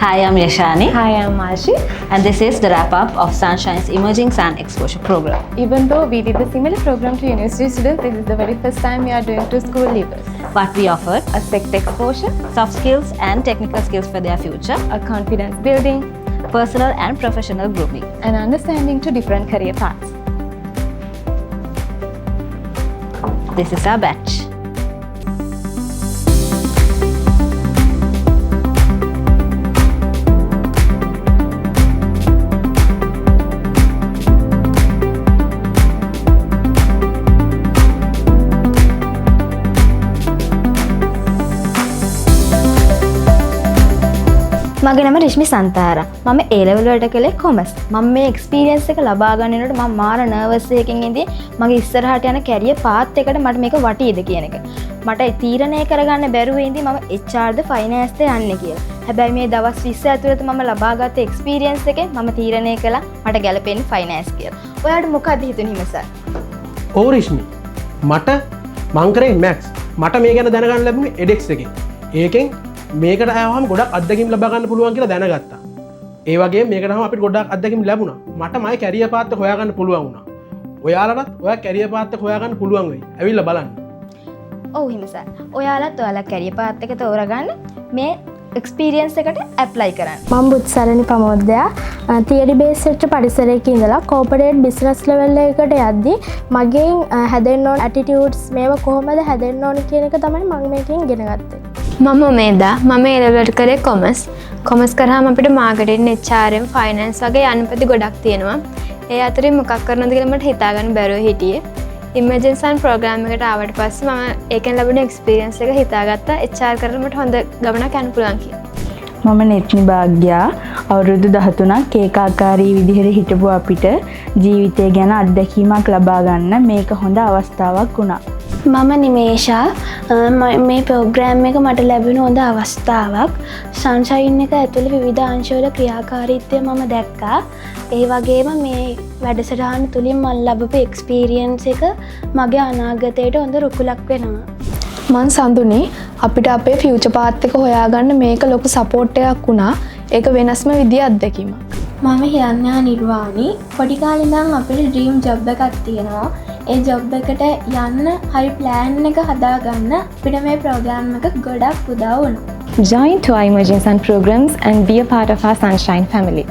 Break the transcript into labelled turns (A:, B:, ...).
A: Hi, I'm Yashani.
B: Hi, I'm Ashi.
A: And this is the wrap-up of Sunshine's Emerging Sun Exposure Program.
B: Even though we did the similar program to university students, this is the very first time we are doing to school leavers.
A: What we offered:
B: A sector exposure,
A: soft skills and technical skills for their future,
B: a confidence building,
A: personal and professional grooming,
B: and understanding to different career paths.
A: This is our batch.
C: මගේ නම රිශ්මි සන්තාර. මම A level වලට කළේ commerce. මම මේ experience එක ලබා ගන්නකොට මම මාර නර්වස් එකකින් ඉඳි මගේ ඉස්සරහට යන කැරියර් පාත් එකට මට මේක වටීද කියන එක. මට තීරණය කරගන්න බැරුව ඉඳි මම HRද ෆයිනෑන්ස්ද යන්නේ කියලා. හැබැයි මේ දවස් 20 ඇතුළත මම ලබාගත් එක්ස්පීරියන්ස් එකෙන් මම තීරණය කළා මට ගැලපෙන්නේ ෆයිනෑන්ස් කියලා. ඔයාලට මොකක්ද හිතුනේ හිමසර්?
D: ඔව් රිශ්මි. මට මං කරේ මැක්ස්. මට මේ ගැන දැනගන්න ලැබුණේ edX එකෙන්. ඒකෙන් මේකට ආවම ගොඩක් අත්දැකීම් ලබා ගන්න පුළුවන් කියලා දැනගත්තා. ඒ වගේම මේකට ආවම අපිට ගොඩක් අත්දැකීම් ලැබුණා. මට මගේ කැරියර් පාත් එක හොයාගන්න පුළුවන් වුණා. ඔයාලටත් ඔයා කැරියර් පාත් එක හොයාගන්න පුළුවන් වෙයි. ඇවිල්ලා බලන්න.
C: ඔව් හිමසර්. ඔයාලත් ඔයාලා කැරියර් පාත් එක තෝරගන්න මේ එක්ස්පීරියන්ස් එකට ඇප්ලයි කරන්න.
E: මම බුත්සරණි ප්‍රමෝදයා තියරි බේස් වෙච්ච පරිසරයක ඉඳලා කෝපරේට් බිස්නස් ලෙවල් එකකට යද්දී මගෙන් හැදෙන්න ඕන ඇටිටියුඩ්ස් මේවා කොහොමද හැදෙන්න ඕන කියන එක තමයි මම මේකෙන් ඉගෙන ගත්තේ.
F: මම මේදා මම ඒ ලෙවල් කරේ කොමර්ස් කරාම අපිට මාකටිං HRM ෆයිනෑන්ස් වගේ යන්නපති ගොඩක් තියෙනවා. ඒ අතරින් මොකක් කරනවද කියලා මට හිතාගන්න බැරුව හිටියේ. ඉමර්ජන්සි සන් ප්‍රෝග්‍රෑම් එකට ආවට පස්සේ මම ඒකෙන් ලැබුණ එක්ස්පීරියන්ස් එක හිතාගත්තා HR කරලා මට හොඳ ගමනක් යන්න පුළුවන් කියලා.
G: මම නෙත්නි භාග්‍යා අවුරුදු 13ක් ඒකාකාරී විදිහට හිටපු අපිට ජීවිතය ගැන අත්දැකීමක් ලබා ගන්න මේක හොඳ අවස්ථාවක් වුණා.
E: මම නිමේෂා මේ ප්‍රෝග්‍රෑම් එක මට ලැබෙන හොඳ අවස්ථාවක්. සන්ෂයින් එක ඇතුළේ විවිධ අංශවල ක්‍රියාකාරීත්වය මම දැක්කා. ඒ වගේම මේ වැඩසටහන තුලින් මම ලැබපු එක්ස්පීරියන්ස් එක මගේ අනාගතයට හොඳ රුකුලක් වෙනවා.
H: මං සඳුනේ අපිට අපේ ෆියුචර් පාත් එක හොයාගන්න මේක ලොකු සපෝට් එකක් වුණා. ඒක වෙනස්ම විදිය අත්දැකීමක්.
I: මම හිරන්‍යා නිර්වාණි. පොඩි කාලේ ඉඳන් අපිට ඩ්‍රීම් ජොබ් එකක් තියෙනවා. ඒ ජොබ් එකට යන්න හරි ප්ලෑන් එක හදාගන්න අපිට මේ ප්‍රෝග්‍රෑම් එක ගොඩක් උදව් වුණා.
B: Join to our Emerging Sun programs and be a part of our Sunshine family.